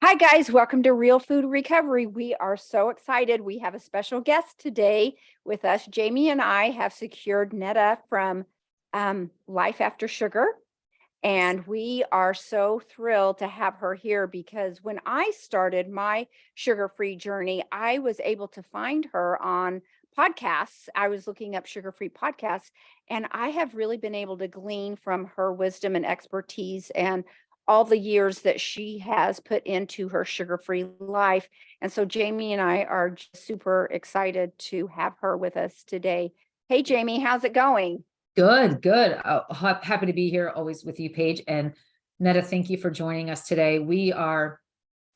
Hi, guys. Welcome to Real Food Recovery. We are so excited. We have a special guest today with us. Jamie and I have secured Netta from Life After Sugar. And we are so thrilled to have her here because when I started my sugar-free journey, I was able to find her on podcasts. I was looking up sugar-free podcasts, and I have really been able to glean from her wisdom and expertise and all the years that she has put into her sugar-free life. And so Jamie and I are just super excited to have her with us today. Hey, Jamie, how's it going? Good, good. Happy to be here always with you, Paige. And Netta, thank you for joining us today. We are,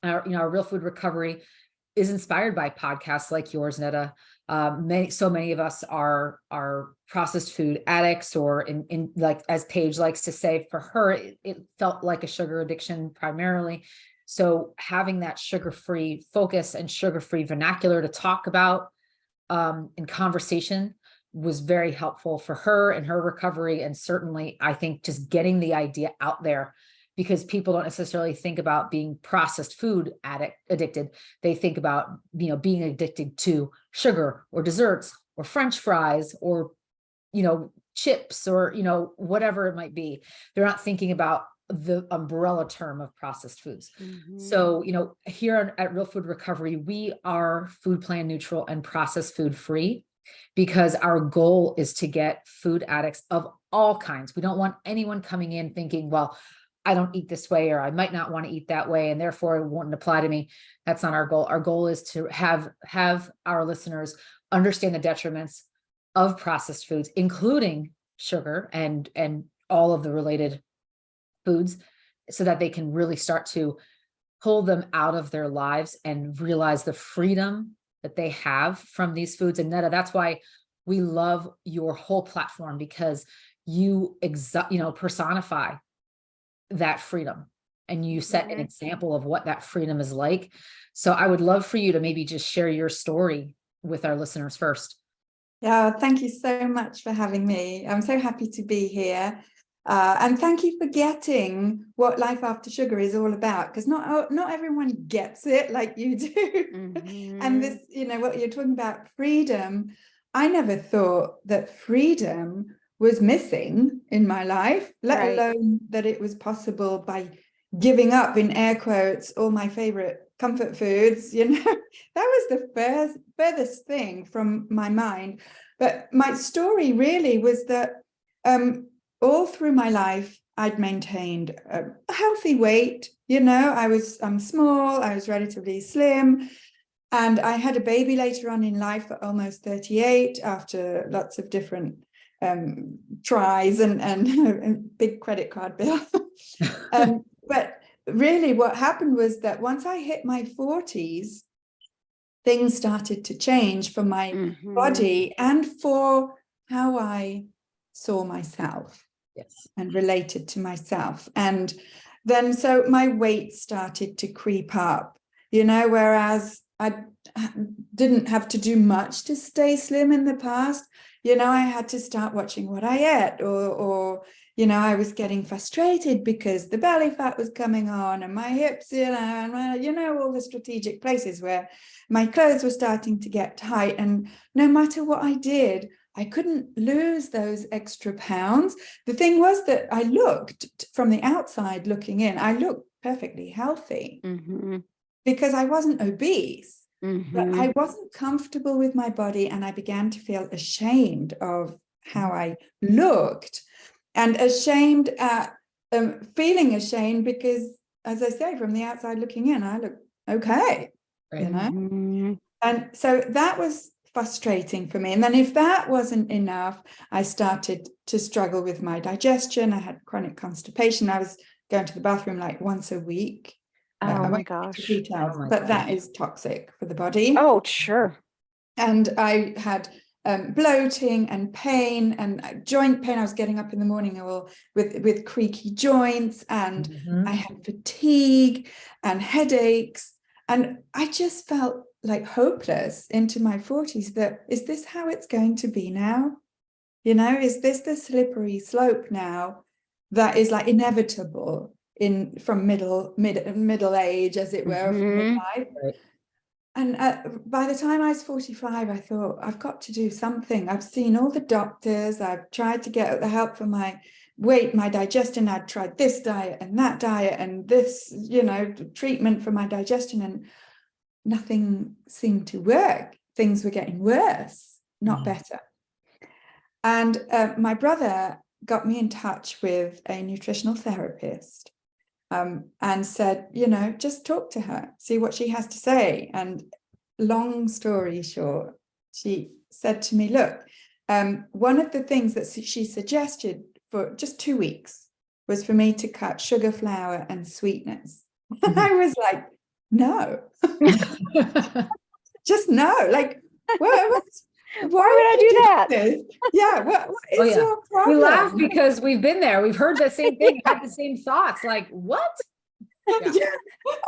our Real Food Recovery is inspired by podcasts like yours, Netta. So many of us are processed food addicts, or in like as Paige likes to say, for her, it felt like a sugar addiction primarily. So having that sugar-free focus and sugar-free vernacular to talk about in conversation was very helpful for her and her recovery. And certainly, I think just getting the idea out there, because people don't necessarily think about being processed food addicted. They think about, being addicted to sugar or desserts or French fries or, chips or, whatever it might be. They're not thinking about the umbrella term of processed foods. So, here at Real Food Recovery, we are food plan neutral and processed food free, because our goal is to get food addicts of all kinds. We don't want anyone coming in thinking, well, I don't eat this way, or I might not want to eat that way, and therefore it won't apply to me. That's not our goal. Our goal is to have our listeners understand the detriments of processed foods, including sugar and all of the related foods, so that they can really start to pull them out of their lives and realize the freedom that they have from these foods. And Netta, that's why we love your whole platform, because you personify that freedom, and you set an example of what that freedom is like. So I would love for you to maybe just share your story with our listeners first. Yeah, thank you so much for having me. I'm so happy to be here. And thank you for getting what Life After Sugar is all about, because not everyone gets it like you do. And this, what you're talking about, freedom, I never thought that freedom was missing in my life, let alone that it was possible by giving up, in air quotes, all my favorite comfort foods. That was the furthest thing from my mind. But my story really was that all through my life, I'd maintained a healthy weight. I'm small, I was relatively slim, and I had a baby later on in life at almost 38, after lots of different tries and a big credit card bill. But really what happened was that once I hit my 40s, things started to change for my body and for how I saw myself. Yes. And related to myself. And then so my weight started to creep up, whereas I didn't have to do much to stay slim in the past. I had to start watching what I ate, or I was getting frustrated because the belly fat was coming on, and my hips, and all the strategic places where my clothes were starting to get tight. And no matter what I did, I couldn't lose those extra pounds. The thing was that I looked, from the outside looking in, I looked perfectly healthy because I wasn't obese, but I wasn't comfortable with my body, and I began to feel ashamed of how I looked, and ashamed at feeling ashamed because, as I say, from the outside looking in, I look okay, And so that was frustrating for me. And then if that wasn't enough, I started to struggle with my digestion. I had chronic constipation. I was going to the bathroom like once a week. Oh my gosh. But that is toxic for the body. Oh, sure. And I had bloating and pain and joint pain. I was getting up in the morning with creaky joints, and I had fatigue and headaches. And I just felt like hopeless into my 40s, that is this how it's going to be now? Is this the slippery slope now that is like inevitable? from middle age, as it were, from midlife. Right. And by the time I was 45, I thought, I've got to do something. I've seen all the doctors. I've tried to get the help for my weight, my digestion. I'd tried this diet and that diet and this, treatment for my digestion, and nothing seemed to work. Things were getting worse, not better. And my brother got me in touch with a nutritional therapist. And said, just talk to her, see what she has to say. And long story short, she said to me, look, one of the things that she suggested for just 2 weeks was for me to cut sugar, flour, and sweeteners. And I was like, no, just no. Like, why would I do that? Yeah, what is your problem? We laugh because we've been there. We've heard the same thing, had the same thoughts. Like, what? Yeah.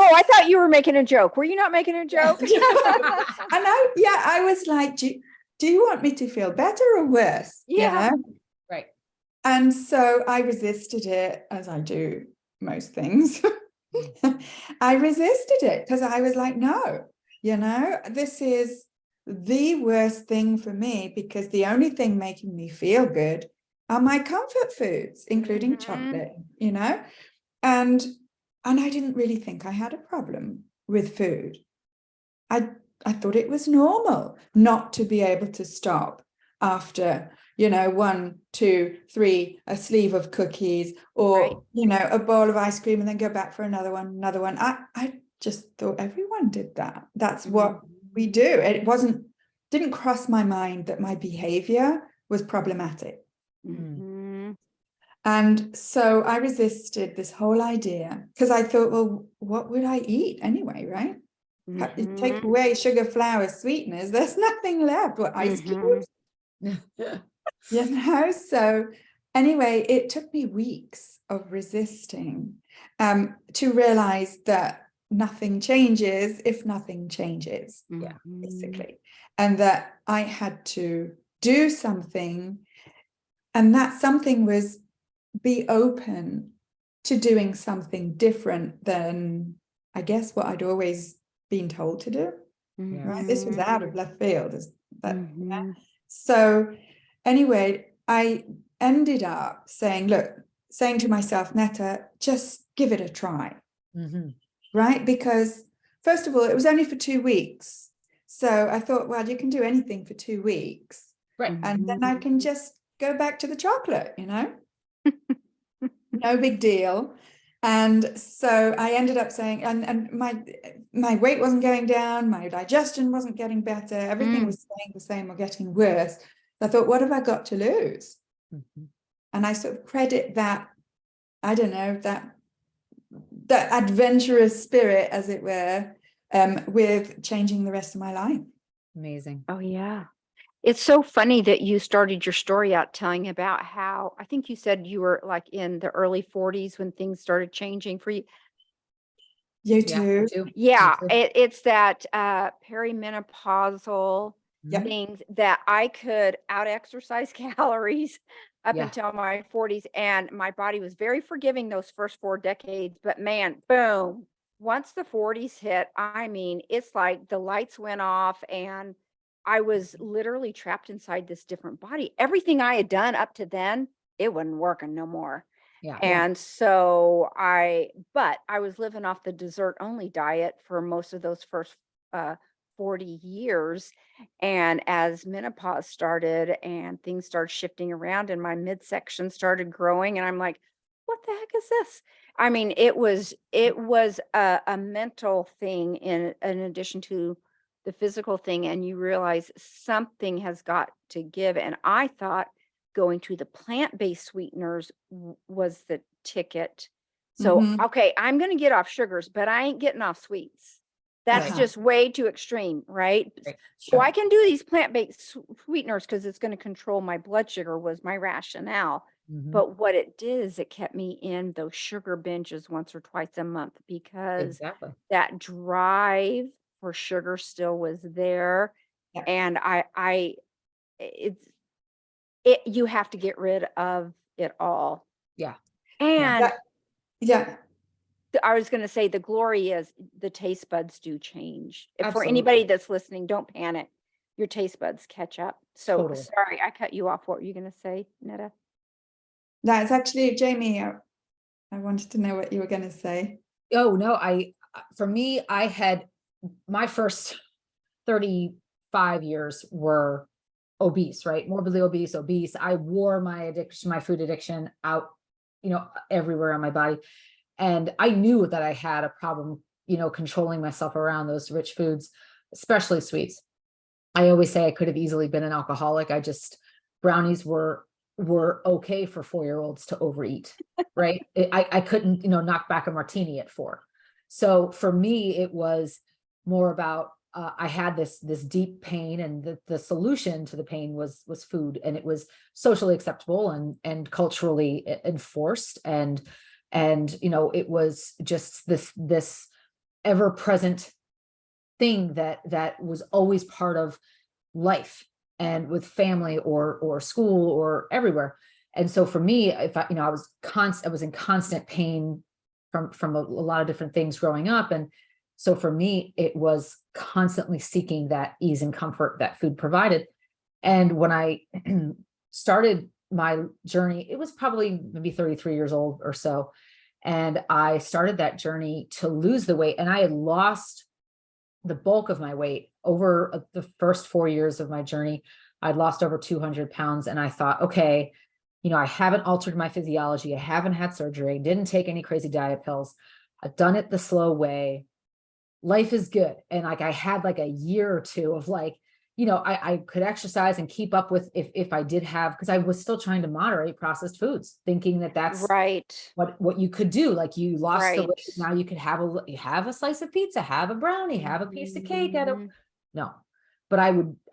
Oh, I thought you were making a joke. Were you not making a joke? And I was like, do you want me to feel better or worse? Yeah. Right. And so I resisted it, as I do most things. I resisted it because I was like, no, this is the worst thing for me, because the only thing making me feel good are my comfort foods, including chocolate, and I didn't really think I had a problem with food. I thought it was normal not to be able to stop after, 1, 2, 3, a sleeve of cookies, or, a bowl of ice cream, and then go back for another one. I just thought everyone did that. That's what we do. It didn't cross my mind that my behavior was problematic. And so I resisted this whole idea, because I thought, well, what would I eat anyway, right? You take away sugar, flour, sweeteners, there's nothing left. What, ice cubes? So anyway, it took me weeks of resisting to realize that nothing changes if nothing changes, basically. And that I had to do something, and that something was be open to doing something different than, I guess, what I'd always been told to do. Right? This was out of left field. So anyway, I ended up saying to myself, Netta, just give it a try. Right? Because first of all, it was only for 2 weeks. So I thought, well, you can do anything for 2 weeks. Right. And then I can just go back to the chocolate, no big deal. And so I ended up saying, and my weight wasn't going down, my digestion wasn't getting better, everything was staying the same or getting worse. I thought, what have I got to lose? And I sort of credit that, I don't know, that adventurous spirit, as it were, with changing the rest of my life. Amazing. Oh, yeah. It's so funny that you started your story out telling about how, I think you said you were like in the early 40s when things started changing for you. You too. Yeah, it's that perimenopausal things that I could out exercise calories up until my 40s, and my body was very forgiving those first 4 decades. But man, boom, once the 40s hit, I mean, it's like the lights went off and I was literally trapped inside this different body. Everything I had done up to then, it wasn't working no more. And so I was living off the dessert only diet for most of those first 40 years. And as menopause started and things started shifting around and my midsection started growing, and I'm like, what the heck is this? I mean, it was a mental thing in addition to the physical thing, and you realize something has got to give. And I thought going to the plant-based sweeteners was the ticket. So, okay, I'm going to get off sugars, but I ain't getting off sweets. That's just way too extreme, right? So I can do these plant-based sweeteners because it's going to control my blood sugar, was my rationale. But what it did is it kept me in those sugar binges once or twice a month, because that drive for sugar still was there. And you have to get rid of it all. And I was going to say the glory is the taste buds do change. If for Absolutely. anybody that's listening, don't panic. Your taste buds catch up. So Totally. sorry, I cut you off. What were you going to say, Netta? That's actually Jamie. I wanted to know what you were going to say. Oh no, for me, I had my first 35 years were obese, right? Morbidly obese. I wore my addiction, my food addiction out, everywhere on my body. And I knew that I had a problem, controlling myself around those rich foods, especially sweets. I always say I could have easily been an alcoholic. Brownies were okay for 4-year-olds to overeat, right? I couldn't, knock back a martini at 4. So for me, it was more about, I had this deep pain, and the solution to the pain was food, and it was socially acceptable and culturally enforced. And it was just this ever-present thing that was always part of life, and with family or school or everywhere. And so for me, if I was in constant pain from a lot of different things growing up. And so for me, it was constantly seeking that ease and comfort that food provided. And when I started my journey, it was probably maybe 33 years old or so. And I started that journey to lose the weight, and I had lost the bulk of my weight over the first 4 years of my journey. I'd lost over 200 pounds. And I thought, okay, I haven't altered my physiology. I haven't had surgery. Didn't take any crazy diet pills. I've done it the slow way. Life is good. And I had a year or two of I could exercise and keep up with if I did have, because I was still trying to moderate processed foods, thinking that that's right. what you could do. Like, you lost the Right. weight, now you could have a slice of pizza, have a brownie, have a piece of cake. No, but I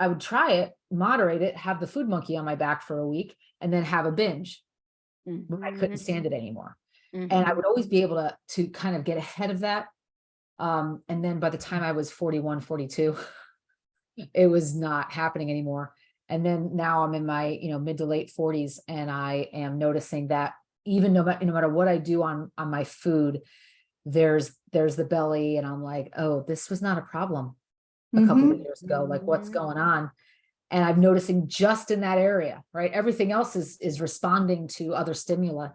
would try it, moderate it, have the food monkey on my back for a week, and then have a binge. I couldn't stand it anymore. And I would always be able to kind of get ahead of that. And then by the time I was 41, 42, it was not happening anymore. And then now I'm in my, mid to late 40s, and I am noticing that even no matter what I do on my food, there's the belly, and I'm like, oh, this was not a problem a couple of years ago. Like, what's going on? And I'm noticing just in that area, right? Everything else is responding to other stimuli,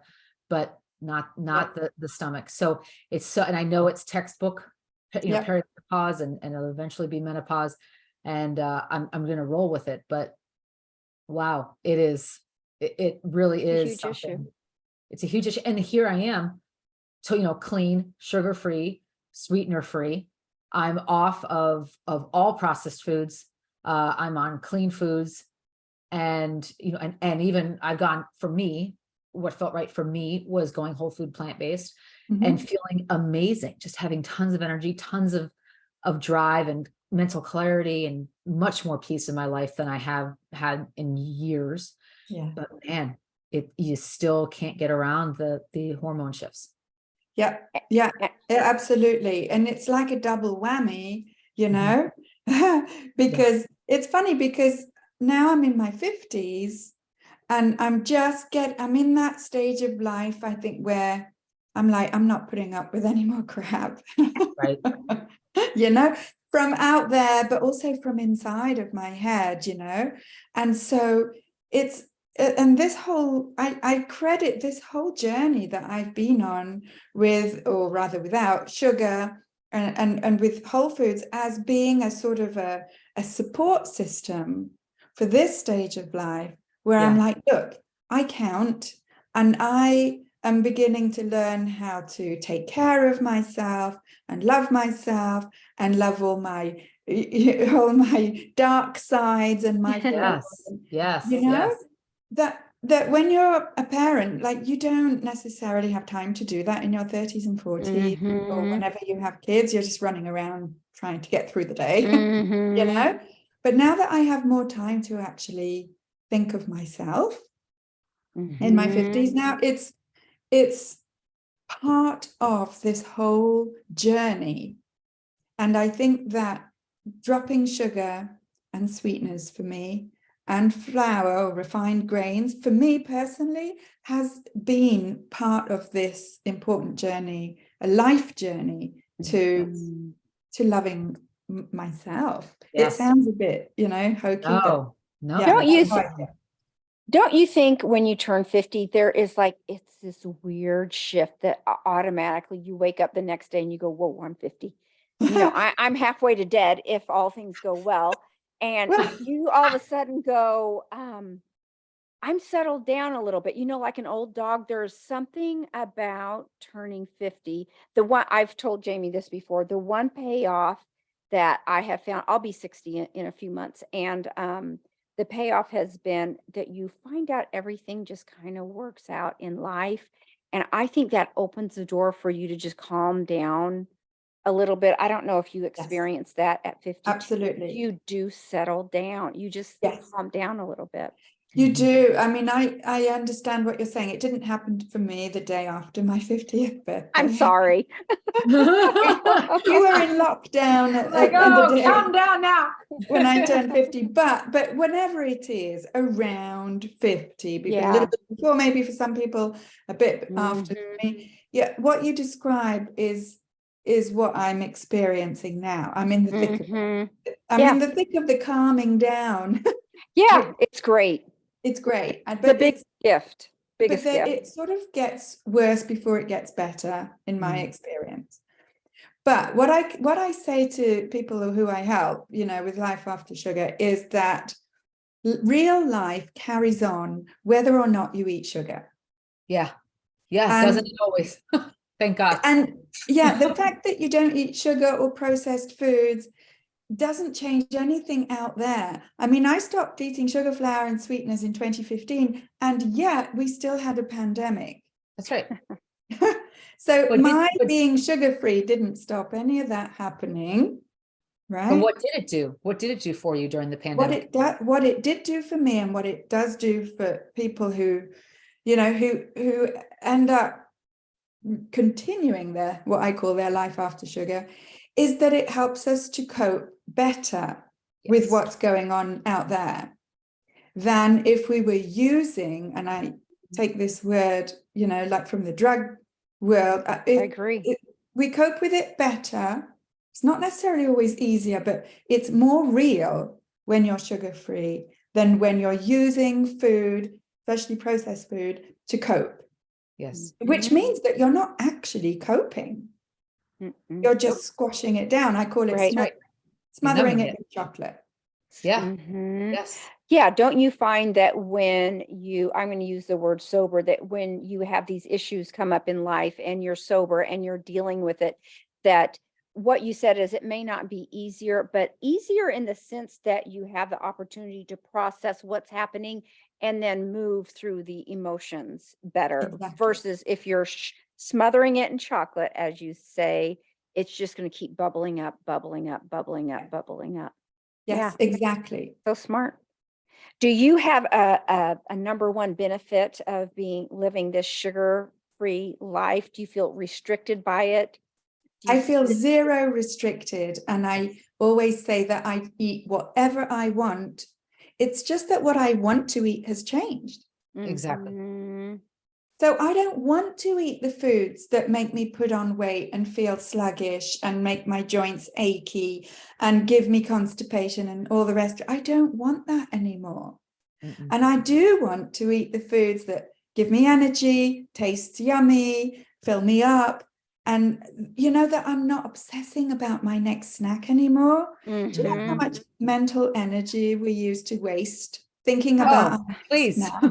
but not the stomach. So it's so, and I know it's textbook, perimenopause, and it'll eventually be menopause. And I'm going to roll with it. But wow, it really is huge something. issue. It's a huge issue. And here I am, so, clean, sugar-free, sweetener-free. I'm off of all processed foods. I'm on clean foods, and, and even I've gone, for me, what felt right for me was going whole food, plant-based, and feeling amazing, just having tons of energy, tons of drive and mental clarity, and much more peace in my life than I have had in years. Yeah. But man, you still can't get around the hormone shifts. Yeah, absolutely. And it's like a double whammy, because it's funny, because now I'm in my 50s, and I'm in that stage of life, I think, where I'm like, I'm not putting up with any more crap. Right. From out there, but also from inside of my head, And so it's, and this whole, I credit this whole journey that I've been on with, or rather without, sugar and with whole foods as being a sort of a support system for this stage of life, where I'm like, look, I count, and I am beginning to learn how to take care of myself and love myself and love all my dark sides and my yes. That when you're a parent, like, you don't necessarily have time to do that in your 30s and 40s, or whenever you have kids, you're just running around trying to get through the day, But now that I have more time to actually think of myself in my 50s, now it's part of this whole journey. And I think that dropping sugar and sweeteners for me, and flour or refined grains, for me personally, has been part of this important journey life journey to Mm. loving myself. It Yes. sounds a bit, hokey, but No, no. yeah, Don't you that's how I feel. Don't you think when you turn 50, there is like, it's this weird shift that automatically you wake up the next day and you go, whoa, I'm 50. I'm halfway to dead if all things go well. And Well, you all of a sudden go, I'm settled down a little bit. Like an old dog, there's something about turning 50. The one I've told Jamie this before, the one payoff that I have found, I'll be 60 in a few months. And the payoff has been that you find out everything just kind of works out in life. And I think that opens the door for you to just calm down a little bit. I don't know if you yes, experience that at 52. absolutely. You do settle down. You just Yes. calm down a little bit. You do. I mean, I understand what you're saying. It didn't happen for me the day after my 50th birthday. I'm sorry. You were in lockdown Like, on the oh, day calm down now. when I turned 50, but whenever it is around 50, a Yeah. little bit before, maybe for some people, a bit after Mhm. me. Yeah, what you describe is what I'm experiencing now. I'm in the thick of it. Mhm. I'm Yeah. in the thick of the calming down. Yeah, it's great. It's great, The but big gift. but Biggest gift. it sort of gets worse before it gets better, in my experience. But what I say to people who I help, with Life After Sugar, is that real life carries on whether or not you eat sugar. Yeah. Yeah. And- Doesn't it always? Thank God. And yeah, the fact that you don't eat sugar or processed foods doesn't change anything out there. I mean, I stopped eating sugar, flour, and sweeteners in 2015, and yet we still had a pandemic. That's right. So But being sugar-free didn't stop any of that happening, right? But what did it do? What did it do for you during the pandemic? What it did do for me, and what it does do for people who, who end up continuing what I call their life after sugar, is that it helps us to cope better with Yes. what's going on out there than if we were using, and I take this word, like from the drug world. I agree. We cope with it better. It's not necessarily always easier, but it's more real when you're sugar-free than when you're using food, especially processed food, to cope. Yes. Which means that you're not actually coping. Mm-mm. You're just squashing it down. I call it Right. smothering numbing it in chocolate. Yeah. Mhm. Yes. Yeah, don't you find that when I'm going to use the word sober, that when you have these issues come up in life and you're sober and you're dealing with it, that what you said is it may not be easier, but easier in the sense that you have the opportunity to process what's happening and then move through the emotions better Exactly. versus if you're smothering it in chocolate, as you say, it's just going to keep bubbling up, bubbling up, bubbling up, bubbling up. Yes, Yeah. exactly. So smart. Do you have a number one benefit of living this sugar-free life? Do you feel restricted by it? I feel zero restricted, and I always say that I eat whatever I want. It's just that what I want to eat has changed. Exactly. Mhm. So I don't want to eat the foods that make me put on weight and feel sluggish and make my joints achy and give me constipation and all the rest. I don't want that anymore. And I do want to eat the foods that give me energy, taste yummy, fill me up. And that I'm not obsessing about my next snack anymore. Do you know how Mhm. much mental energy we used to waste thinking about Oh, please. snack?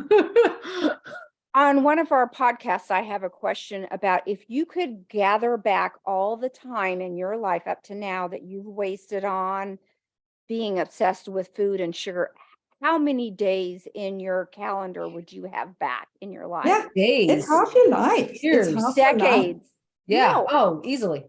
On one of our podcasts, I have a question about if you could gather back all the time in your life up to now that you've wasted on being obsessed with food and sugar, how many days in your calendar would you have back in your life? Yeah, Days. it's half your life. It's Years. half your life. Decades. Yeah. No. Oh, easily.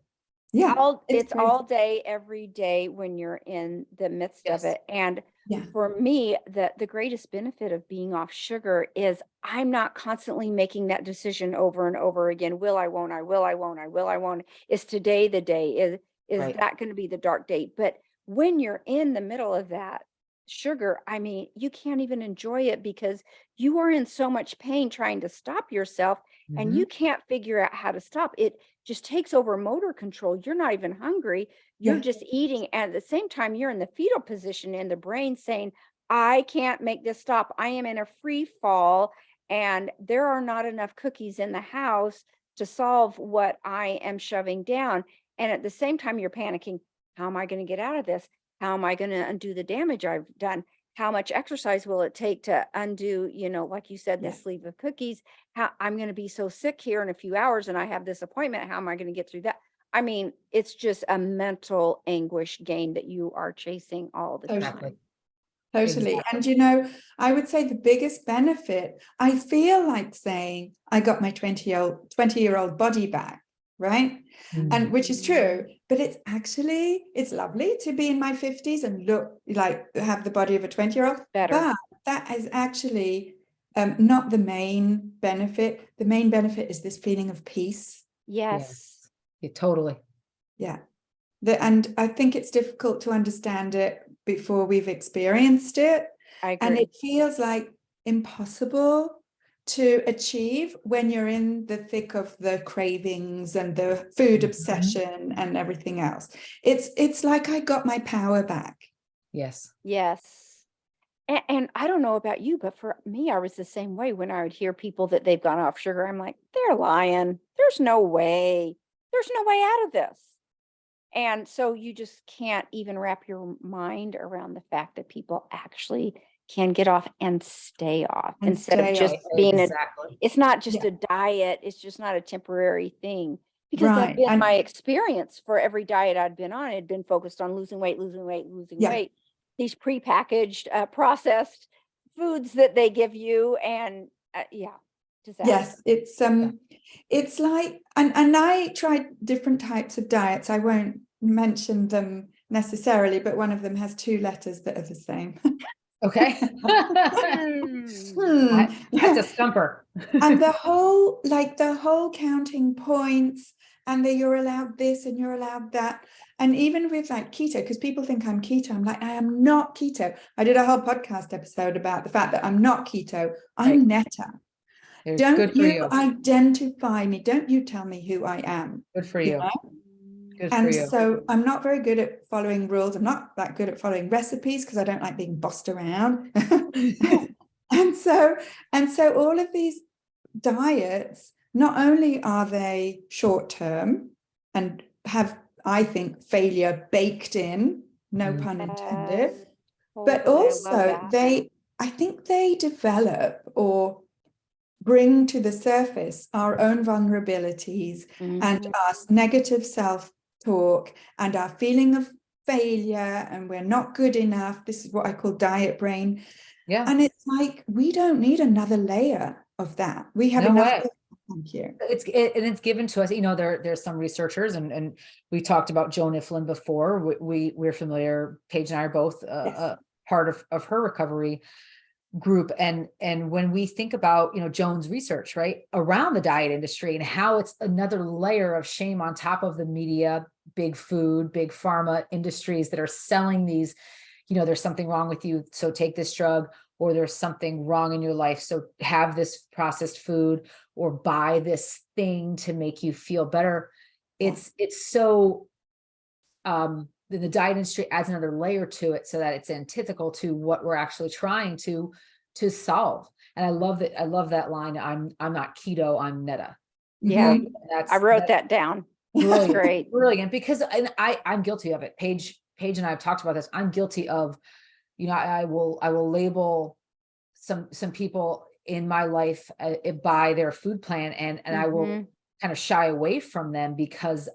Yeah. It's crazy. all day, every day when you're in the midst Yes. of it. And Yeah. for me, the greatest benefit of being off sugar is I'm not constantly making that decision over and over again. Will I, won't I, will I, won't I, will I, won't I? Is today the day? Is Right. that going to be the dark day? But when you're in the middle of that sugar, I mean, you can't even enjoy it because you are in so much pain trying to stop yourself and Mhm. you can't figure out how to stop it. just takes over motor control. You're not even hungry. You're Yeah. just eating. And at the same time, you're in the fetal position and the brain saying, I can't make this stop. I am in a free fall and there are not enough cookies in the house to solve what I am shoving down. And at the same time, you're panicking. How am I going to get out of this? How am I going to undo the damage I've done? How much exercise will it take to undo, like you said, Yeah. this sleeve of cookies? How I'm going to be so sick here in a few hours and I have this appointment. How am I going to get through that? I mean, it's just a mental anguish game that you are chasing all the Totally. time. Totally. Exactly. And I would say the biggest benefit, I feel like saying I got my 20-year-old body back, right? And which is true, but it's lovely to be in my 50s and look like have the body of a 20-year-old. Better. But that is actually not the main benefit. The main benefit is this feeling of peace. Yes. Yeah, totally. Yeah. And I think it's difficult to understand it before we've experienced it. I And agree. it feels like impossible to achieve when you're in the thick of the cravings and the food obsession and everything else. It's like I got my power back. Yes. Yes. And I don't know about you, but for me, I was the same way when I would hear people that they've gone off sugar. I'm like, they're lying. There's no way. There's no way out of this. And so you just can't even wrap your mind around the fact that people actually can get off and stay off And instead of stay just off. being Exactly. it's not just Yeah. a diet. It's just not a temporary thing. Because that's Right. been And my experience for every diet I'd been on. It had been focused on losing weight, losing weight, losing Yeah. weight. These prepackaged, processed foods that they give you. And disaster. yes, it's like, and I tried different types of diets. I won't mention them necessarily, but one of them has 2 letters that are the same. Okay. That's a stumper. And the whole counting points and that you're allowed this and you're allowed that. And even with like keto, because people think I'm keto, I'm like, I am not keto. I did a whole podcast episode about the fact that I'm not keto. I'm Netta. Don't Good for you. identify me. Don't you tell me who I am. Good for you. Good for And you. so I'm not very good at following rules. I'm not that good at following recipes because I don't like being bossed around. And so all of these diets, not only are they short term and have, I think, failure baked in, no pun intended, Yes, but totally. I love also that. I think they develop or bring to the surface our own vulnerabilities and Mhm. our negative self-talk and our feeling of failure and we're not good enough. This is what I call diet brain. Yeah. And it's like, we don't need another layer of that. We have No enough. way. Thank you. It's given to us, there's some researchers and we talked about Joan Iflin before. We're familiar, Paige and I are both Yes. part of her recovery group. And when we think about, Joan's research, right, around the diet industry and how it's another layer of shame on top of the media, big food, big pharma industries that are selling these, there's something wrong with you, so take this drug, or there's something wrong in your life, so have this processed food or buy this thing to make you feel better. It's so the diet industry adds another layer to it so that it's antithetical to what we're actually trying to solve. And I love that line, I'm not keto, I'm Netta. Yeah, Mhm. I wrote that down. Brilliant. Great. Brilliant. Because I'm guilty of it. Paige and I have talked about this. I'm guilty of, I will label some people in my life by their food plan, and I will kind of shy away from them because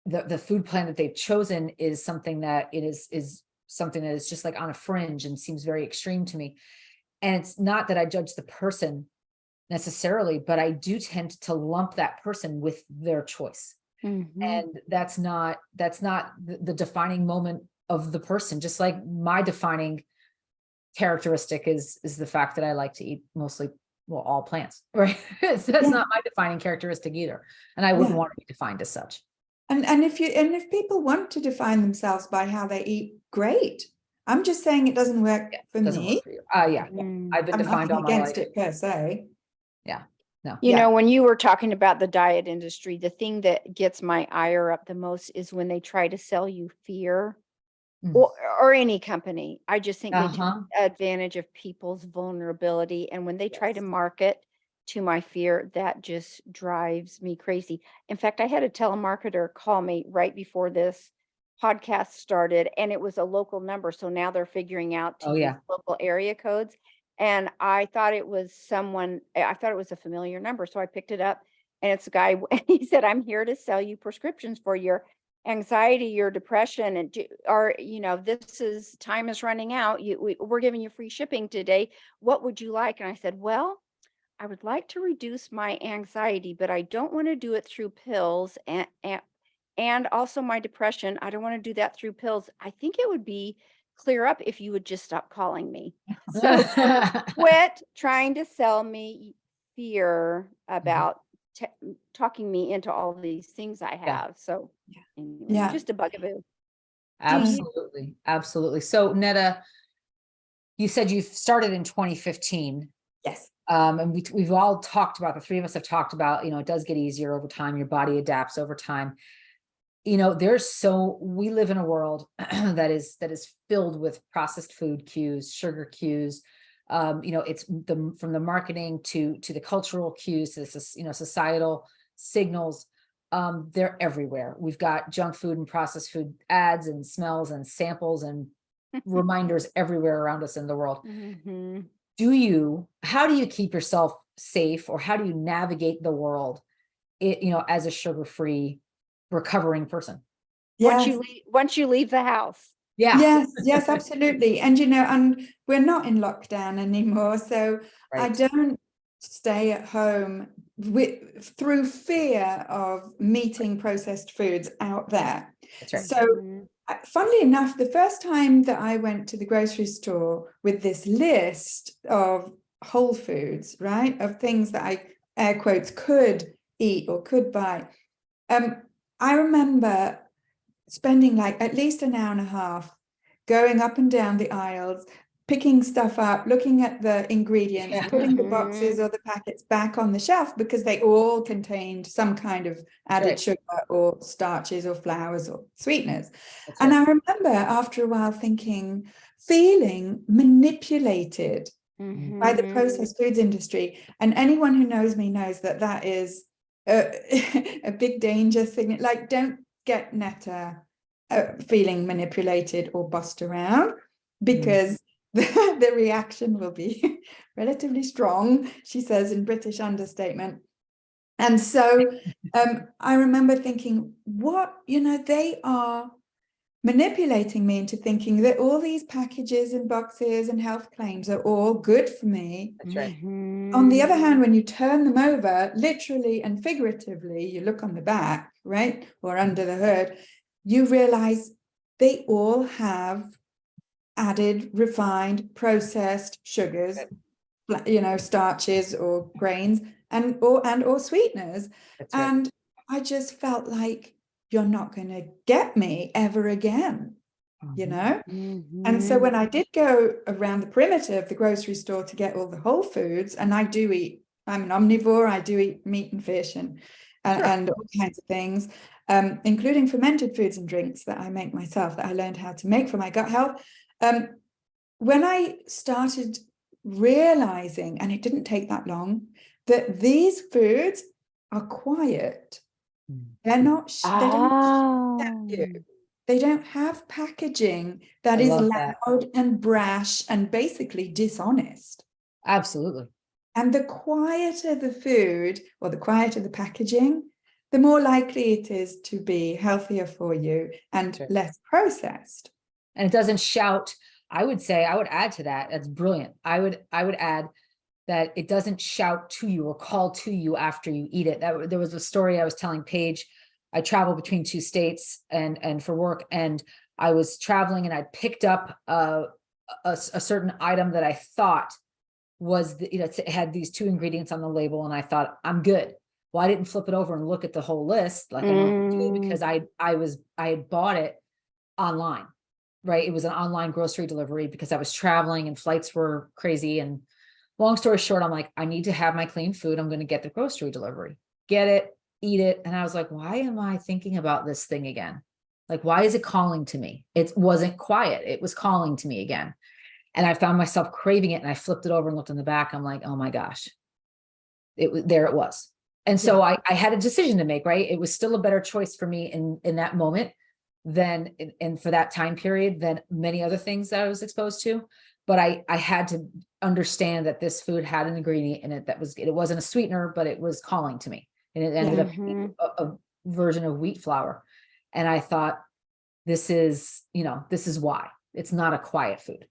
the food plan that they've chosen is something that is something that is just like on a fringe and seems very extreme to me. And it's not that I judge the person necessarily, but I do tend to lump that person with their choice. And that's not the defining moment of the person. Just like my defining characteristic is the fact that I like to eat mostly, all plants, right? So that's not my defining characteristic either. And I wouldn't want to be defined as such. And if people want to define themselves by how they eat, great. I'm just saying it doesn't work for Doesn't me. work for you. I've been I'm defined nothing all my against life. it per se. Yeah. No. You Yeah. know, when you were talking about the diet industry, the thing that gets my ire up the most is when they try to sell you fear, Mm. or any company. I just think they take Uh-huh. advantage of people's vulnerability. And when they try to market to my fear, that just drives me crazy. In fact, I had a telemarketer call me right before this podcast started, and it was a local number. So now they're figuring out to Oh, use yeah. local area codes. And I thought it was I thought it was a familiar number. So I picked it up, and it's a guy, and he said, "I'm here to sell you prescriptions for your anxiety, your depression, and this is time is running out. We're giving you free shipping today. What would you like?" And I said, "Well, I would like to reduce my anxiety, but I don't want to do it through pills, and also my depression. I don't want to do that through pills. I think it would be clear up if you would just stop calling me." So quit trying to sell me fear about talking me into all these things I Yeah. have. So anyway, Yeah. just a bugaboo. Absolutely. Absolutely. So Netta, you said you started in 2015. Yes. And we've all talked about, the three of us have talked about, it does get easier over time. Your body adapts over time. We live in a world that is filled with processed food cues, sugar cues. It's from the marketing to the cultural cues to this, societal signals. They're everywhere. We've got junk food and processed food ads and smells and samples and reminders everywhere around us in the world. Mhm. How do you keep yourself safe, or how do you navigate the world, as a sugar-free recovering person? Yes. Once you leave the house. Yeah. Yes, yes, absolutely. And we're not in lockdown anymore, so I Right. don't stay at home through fear of meeting processed foods out there. That's right. So, Mhm. funnily enough, the first time that I went to the grocery store with this list of whole foods, right, of things that I, air quotes, could eat or could buy, I remember spending like at least an hour and a half going up and down the aisles, picking stuff up, looking at the ingredients, Yeah. putting the Mhm. boxes or the packets back on the shelf because they all contained some kind of added right. sugar or starches or flours or sweeteners. That's And right. I remember after a while feeling manipulated by the Mhm. processed foods industry. And anyone who knows me knows that that is a big danger thing. Like, don't get Netta feeling manipulated or bossed around, because the reaction will be relatively strong, she says in British understatement. And so I remember thinking, they are manipulating me into thinking that all these packages and boxes and health claims are all good for me. That's right. On the other Mhm. hand, when you turn them over, literally and figuratively, you look on the back, right, or under the hood, you realize they all have added, refined, processed sugars, starches or grains, or sweeteners. That's right. And I just felt like, you're not going to get me ever again, Mhm. And so Mhm. when I did go around the perimeter of the grocery store to get all the whole foods, and I'm an omnivore, I do eat meat and fish and Sure. and all kinds of things, including fermented foods and drinks that I make myself, that I learned how to make for my gut health. When I started realizing, and it didn't take that long, that these foods are quiet. They're not, they don't tell you. Oh. They don't have packaging that I is love that. loud and brash and basically dishonest. Absolutely. And the quieter the food or the quieter the packaging, the more likely it is to be healthier for you and Right. less processed. And it doesn't shout. I would add to that. That's brilliant. I would add that it doesn't shout to you or call to you after you eat it. There was a story I was telling Paige. I traveled between two states and for work, and I was traveling and I picked up a certain item that I thought was it had these two ingredients on the label, and I thought, I'm good. Well, I didn't flip it over and look at the whole list like I normally do, because I had bought it online, right? It was an online grocery delivery because I was traveling and flights were crazy, and long story short, I'm like, I need to have my clean food. I'm going to get the grocery delivery, get it, eat it. And I was like, why am I thinking about this thing again? Like, why is it calling to me? It wasn't quiet. It was calling to me again. And I found myself craving it, and I flipped it over and looked in the back. I'm like, oh my gosh, there it was. And so I had a decision to make, right? It was still a better choice for me in that moment than, and for that time period, than many other things that I was exposed to. But I had to understand that this food had an ingredient in it that it wasn't a sweetener, but it was calling to me. And it ended up being a version of wheat flour. And I thought, this is why it's not a quiet food.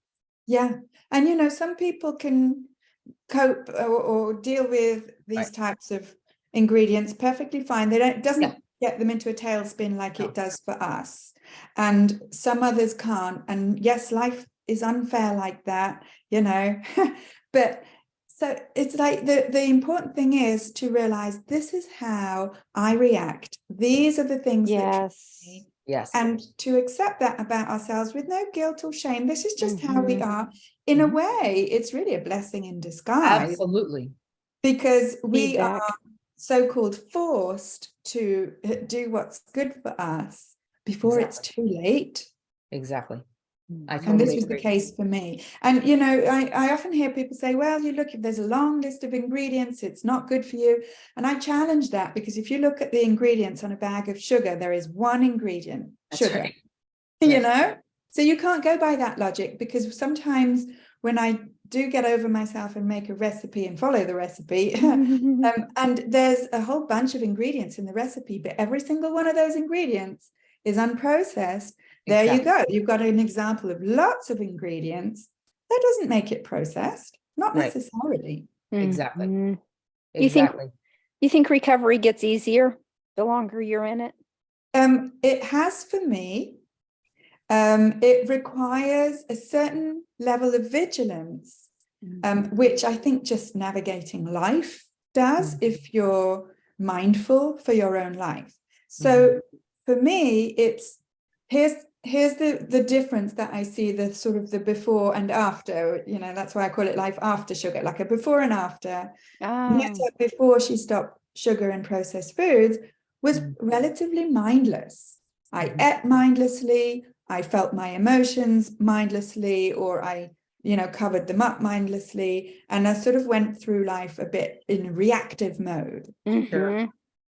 Yeah. And some people can cope or deal with these types of ingredients perfectly fine. It doesn't get them into a tailspin like it does for us. And some others can't. And yes, life is unfair like that, but so it's like the important thing is to realize this is how I react. These are the things that trigger me. Yes. And to accept that about ourselves with no guilt or shame. This is just how we are. In a way, it's really a blessing in disguise. Absolutely. Because we are so-called forced to do what's good for us before it's too late. Exactly. And this was the case for me. And, I often hear people say, well, you look, if there's a long list of ingredients, it's not good for you. And I challenge that, because if you look at the ingredients on a bag of sugar, there is one ingredient, sugar, So you can't go by that logic, because sometimes when I do get over myself and make a recipe and follow the recipe, and there's a whole bunch of ingredients in the recipe, but every single one of those ingredients is unprocessed. There you go. You've got an example of lots of ingredients. That doesn't make it processed, not necessarily. Exactly. You think recovery gets easier the longer you're in it? It has for me. It requires a certain level of vigilance, which I think just navigating life does, if you're mindful for your own life. So for me, it's here's the difference that I see, the sort of the before and after. That's why I call it life after sugar, like a before and after. Netta, before she stopped sugar and processed foods, was relatively mindless. I ate mindlessly. I felt my emotions mindlessly, or I, covered them up mindlessly. And I sort of went through life a bit in reactive mode. Sure.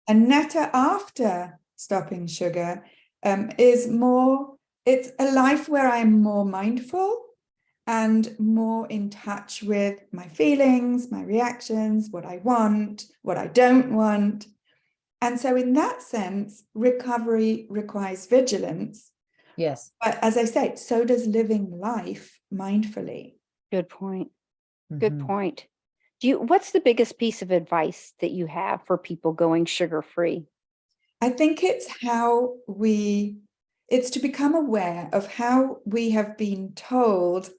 And Netta, after stopping sugar, it's a life where I'm more mindful and more in touch with my feelings, my reactions, what I want, what I don't want. And so in that sense, recovery requires vigilance. Yes. But as I say, so does living life mindfully. Good point. Good point. What's the biggest piece of advice that you have for people going sugar-free? I think it's it's to become aware of how we have been told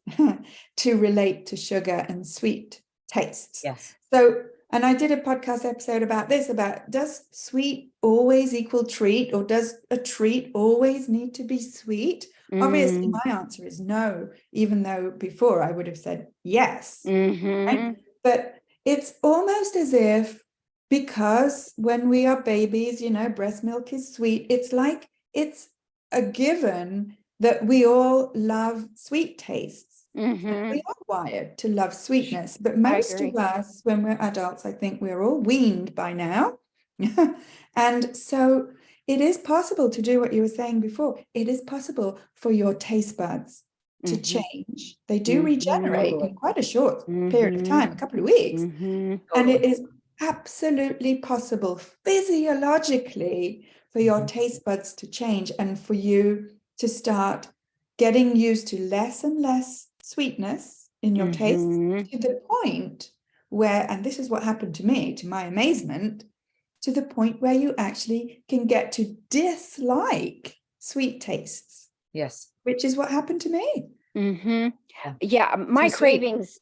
to relate to sugar and sweet tastes. Yes. So, and I did a podcast episode about this, about does sweet always equal treat, or does a treat always need to be sweet? Obviously, my answer is no, even though before I would have said yes. Right? But it's almost as if, because when we are babies, breast milk is sweet. It's like it's a given that we all love sweet tastes. We are wired to love sweetness, but most of us, when we're adults, I think we're all weaned by now. And so it is possible to do what you were saying before. It is possible for your taste buds to change. They do regenerate in quite a short period of time, a couple of weeks. And it is absolutely possible physiologically for your taste buds to change, and for you to start getting used to less and less sweetness in your taste, to the point where, and this is what happened to me, to my amazement, to the point where you actually can get to dislike sweet tastes. Yes. Which is what happened to me. Yeah, my cravings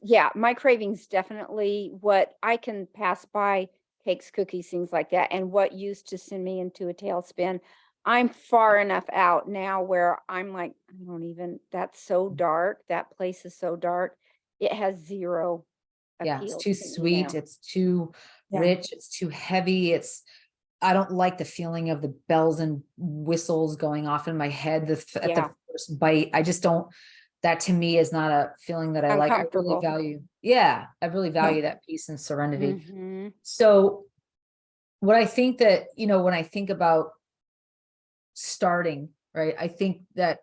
definitely, what I can pass by, cakes, cookies, things like that, and what used to send me into a tailspin. I'm far enough out now where I'm like, that's so dark. That place is so dark. It has zero Yeah, it's appeals too to me sweet, now. it's too Yeah. rich, it's too heavy, I don't like the feeling of the bells and whistles going off in my head at Yeah. the first bite. I just don't, that to me is not a feeling that I like. I really Uncomfortable. value, yeah, I really Yeah. value that peace and serenity. Mhm. So what I think that, when I think about starting, right, I think that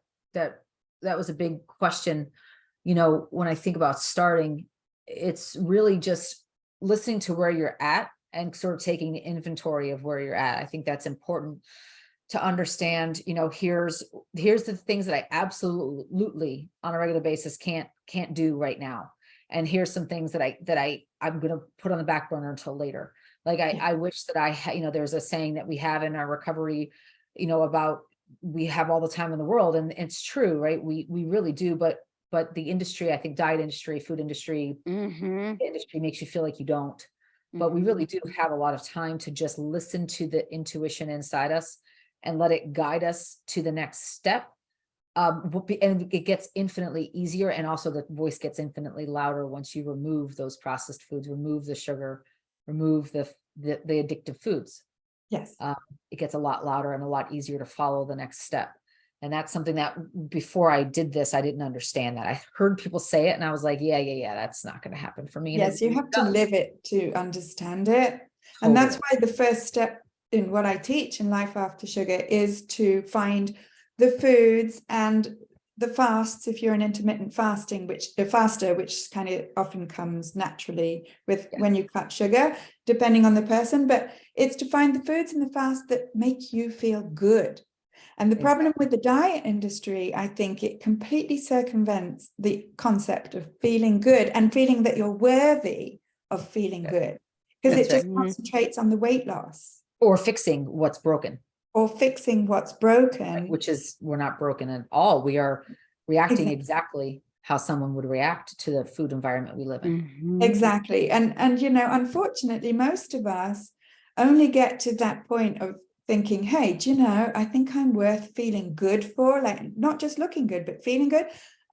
was a big question. When I think about starting, it's really just listening to where you're at and sort of taking the inventory of where you're at. I think that's important to understand, here's the things that I absolutely on a regular basis can't do right now. And here's some things that I'm going to put on the back burner until later. Like I wish that I had, there's a saying that we have in our recovery, about we have all the time in the world, and it's true, right? We really do, but the industry, I think diet industry, food industry, Mhm. industry makes you feel like you don't. But we really do have a lot of time to just listen to the intuition inside us and let it guide us to the next step. And it gets infinitely easier. And also the voice gets infinitely louder once you remove those processed foods, remove the sugar, remove the addictive foods. Yes. It gets a lot louder and a lot easier to follow the next step. And that's something that before I did this, I didn't understand that. I heard people say it and I was like, yeah, that's not going to happen for me. And Yes, you have to does. live it to understand it. And that's why the first step in what I teach in Life After Sugar is to find the foods and the fasts, if you're an intermittent fasting, which kind of often comes naturally with when you cut sugar, depending on the person. But it's to find the foods and the fasts that make you feel good. And the problem with the diet industry, I think it completely circumvents the concept of feeling good and feeling that you're worthy of feeling good, because it just concentrates on the weight loss. Or fixing what's broken. Or fixing what's broken. Which is, we're not broken at all. We are reacting exactly how someone would react to the food environment we live in. Exactly. And unfortunately, most of us only get to that point of thinking, hey, I think I'm worth feeling good for, like not just looking good, but feeling good.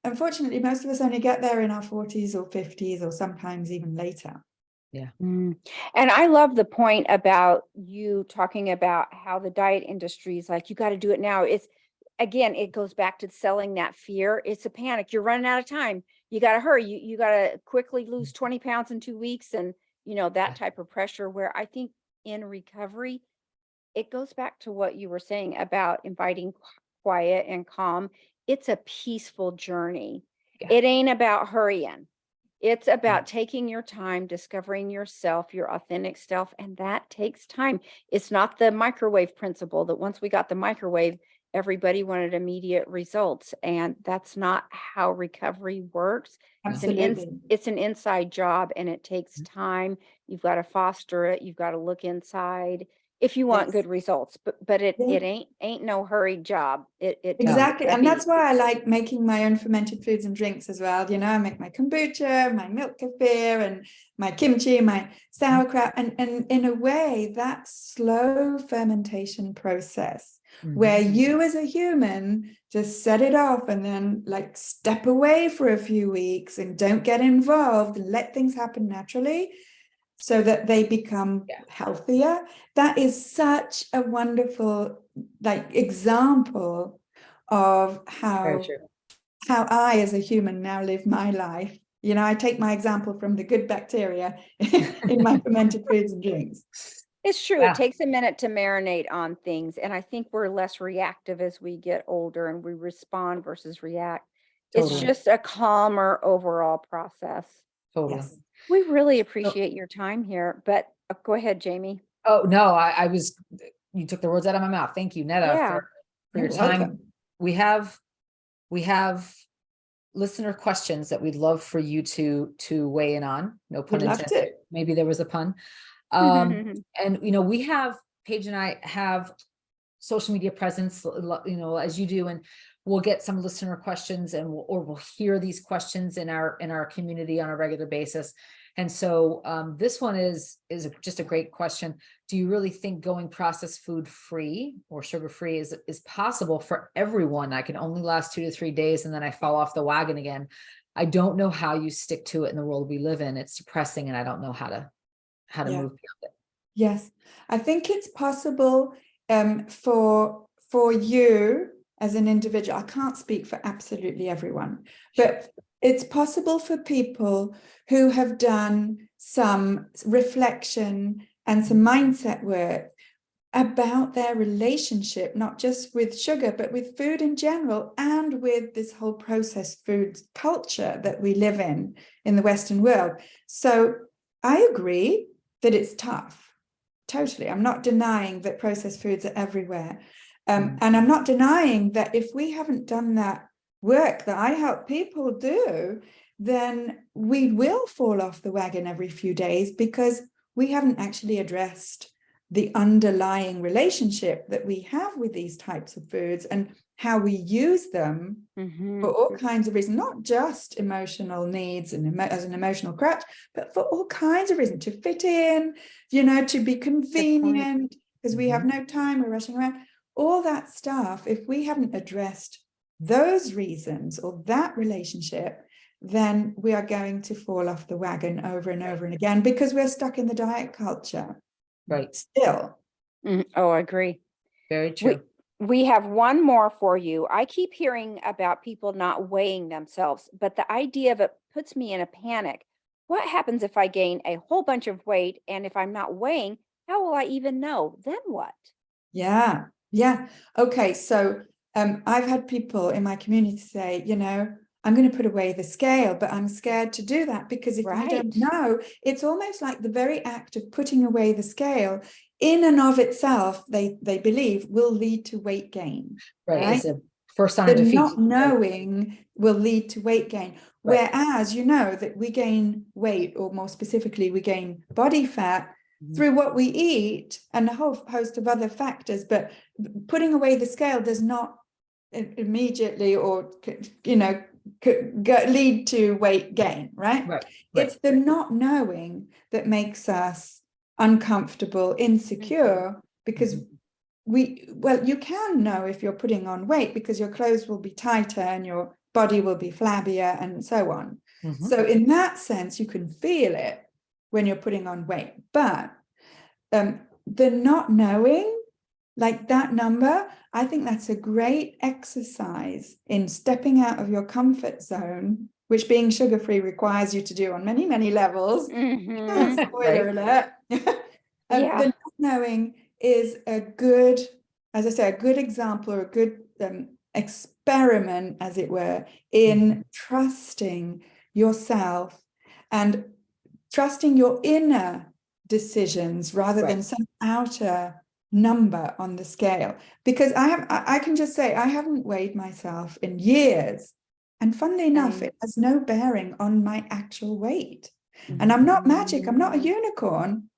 Unfortunately, most of us only get there in our 40s or 50s or sometimes even later. Yeah. And I love the point about you talking about how the diet industry is like, you got to do it now. It's, again, it goes back to selling that fear. It's a panic. You're running out of time. You got to hurry. You got to quickly lose 20 pounds in 2 weeks. And, that type of pressure, where I think in recovery, it goes back to what you were saying about inviting quiet and calm. It's a peaceful journey. Yeah. It ain't about hurrying. It's about taking your time, discovering yourself, your authentic self, and that takes time. It's not the microwave principle that once we got the microwave, everybody wanted immediate results, and that's not how recovery works. Absolutely. It's an inside job, and it takes time. You've got to foster it. You've got to look inside if you want good results, but it ain't no hurried job. It Exactly. takes And that's why I like making my own fermented foods and drinks as well. I make my kombucha, my milk kefir, and my kimchi, my sauerkraut, and in a way that slow fermentation process where you as a human just set it off and then like step away for a few weeks and don't get involved and let things happen naturally, so that they become healthier. That is such a wonderful example of how I as a human now live my life. I take my example from the good bacteria in my fermented foods and drinks. It's true. It takes a minute to marinate on things. And I think we're less reactive as we get older and we respond versus react. It's just a calmer overall process. Totally. Yes. We really appreciate your time here, but go ahead, Jamie. Oh, no, you took the words out of my mouth. Thank you, Netta, for your time. Welcome. We have listener questions that we'd love for you to weigh in on. No pun intended. Maybe there was a pun. And Paige and I have social media presence, as you do, and we'll get some listener questions we'll hear these questions in our community on a regular basis. And so this one is just a great question. Do you really think going processed food free or sugar free is possible for everyone? I can only last 2 to 3 days and then I fall off the wagon again. I don't know how you stick to it in the world we live in. It's depressing, and I don't know how to Yeah. move beyond it. Yes, I think it's possible for you as an individual. I can't speak for absolutely everyone, but it's possible for people who have done some reflection and some mindset work about their relationship, not just with sugar, but with food in general, and with this whole processed food culture that we live in the Western world. So I agree that it's tough. Totally. I'm not denying that processed foods are everywhere. And I'm not denying that if we haven't done that work that I help people do, then we will fall off the wagon every few days because we haven't actually addressed the underlying relationship that we have with these types of foods and how we use them for all kinds of reasons, not just emotional needs and as an emotional crutch, but for all kinds of reasons, to fit in, to be convenient, because we have no time, we're rushing around, all that stuff. If we haven't addressed those reasons or that relationship, then we are going to fall off the wagon over and over and again because we're stuck in the diet culture. Right. Still. Oh, I agree. Very true. We have one more for you. I keep hearing about people not weighing themselves, but the idea of it puts me in a panic. What happens if I gain a whole bunch of weight, and if I'm not weighing, how will I even know? Then what? Yeah. Okay. So I've had people in my community say, I'm going to put away the scale, but I'm scared to do that because if I don't know, it's almost like the very act of putting away the scale in and of itself, they believe will lead to weight gain. Right. It's a first sign The of defeat. not knowing will lead to weight gain. Right. Whereas, that we gain weight, or more specifically, we gain body fat through what we eat and a whole host of other factors. But putting away the scale does not immediately or, lead to weight gain, right? It's the not knowing that makes us uncomfortable, insecure, because you can know if you're putting on weight because your clothes will be tighter and your body will be flabbier and so on. So in that sense, you can feel it when you're putting on weight. But the not knowing, like that number, I think that's a great exercise in stepping out of your comfort zone, which being sugar-free requires you to do on many, many levels. Spoiler alert. The not knowing is a good, as I say, a good example or a good experiment, as it were, in trusting yourself and trusting your inner decisions rather than some outer number on the scale. Because I can just say I haven't weighed myself in years, and funnily enough, it has no bearing on my actual weight. And I'm not magic, I'm not a unicorn.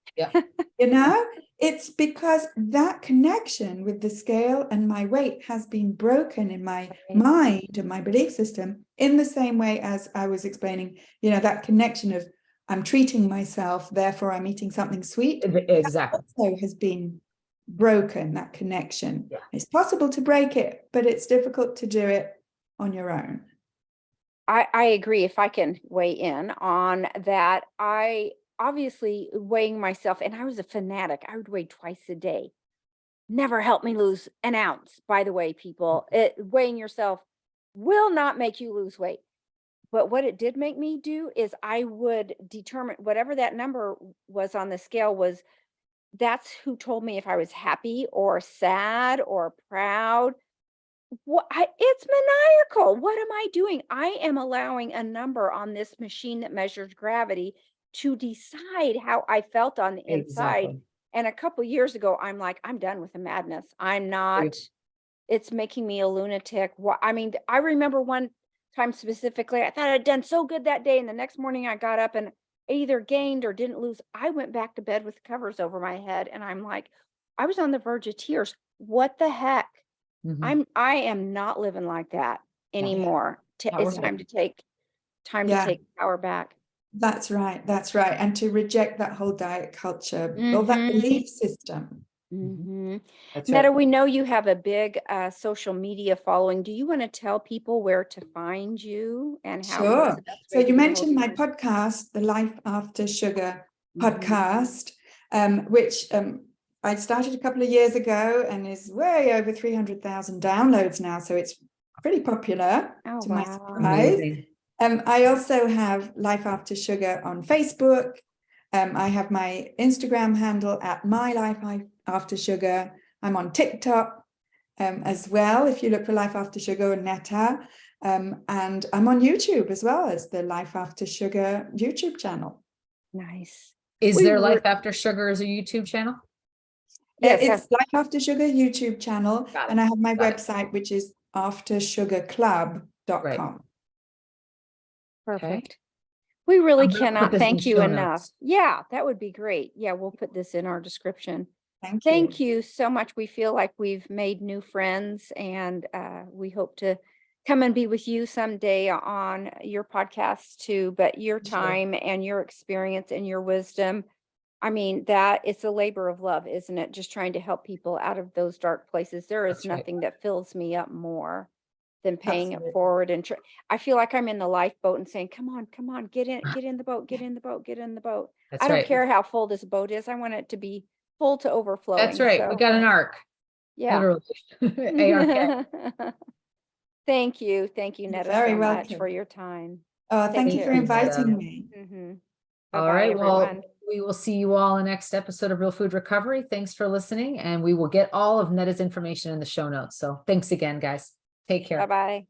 It's because that connection with the scale and my weight has been broken in my mind and my belief system, in the same way as I was explaining, that connection of I'm treating myself, therefore I'm eating something sweet. Exactly. That also has been broken, that connection. It's possible to break it, but it's difficult to do it on your own. I agree. If I can weigh in on that, I obviously weighing myself, and I was a fanatic. I would weigh twice a day. Never helped me lose an ounce. By the way, people, weighing yourself will not make you lose weight. But what it did make me do is I would determine whatever that number was on the scale that's who told me if I was happy or sad or proud. It's maniacal. What am I doing? I am allowing a number on this machine that measures gravity to decide how I felt on the inside. And a couple years ago, I'm like, I'm done with the madness. I'm not, it's making me a lunatic. I remember one time specifically, I thought I'd done so good that day. And the next morning I got up and I either gained or didn't lose. I went back to bed with the covers over my head. And I'm like, I was on the verge of tears. What the heck? I am not living like that anymore. It's time to take power back. That's right. And to reject that whole diet culture or that belief system. Mhm. That's Netta, right. we know you have a big social media following. Do you want to tell people where to find you and what's Sure. the best So way to you get a hold of mentioned you my guys? podcast, the Life After Sugar Mhm. podcast, which I started a couple of years ago and is way over 300,000 downloads now. So it's pretty popular, Oh, to my wow. surprise. Amazing. I also have Life After Sugar on Facebook. I have my Instagram handle at My Life After Sugar. I'm on TikTok as well, if you look for Life After Sugar or Netta. And I'm on YouTube as well as the Life After Sugar YouTube channel. Nice. Is We there re- Life After Sugar as a YouTube channel? Yes, It's Life After Sugar YouTube channel. Got it. And I have my Got it. website, which is aftersugarclub.com. Right. perfect. We really I'm gonna put cannot this in thank you show enough. notes. Yeah, that would be great. Yeah, we'll put this in our description. Thank Thank you. you so much. We feel like we've made new friends, and we hope to come and be with you someday on your podcast too. But your Sure. time and your experience and your wisdom, I mean, that it's a labor of love, isn't it? Just trying to help people out of those dark places. There is That's right. nothing that fills me up more than paying it Absolutely. forward. And I feel like I'm in the lifeboat and saying, come on, get in the boat, get in the boat, get in the boat. That's I don't right. care how full this boat is. I want it to be full to overflowing. That's right. We So, got an arc, yeah. literally. ARK. Thank you. Thank you, You're Netta, very so much welcome. for your time. Oh, thank you Take for care. inviting me. All Bye-bye, right. Well, everyone. we will see you all in the next episode of Real Food Recovery. Thanks for listening, and we will get all of Netta's information in the show notes. So thanks again, guys. Take care. Bye-bye.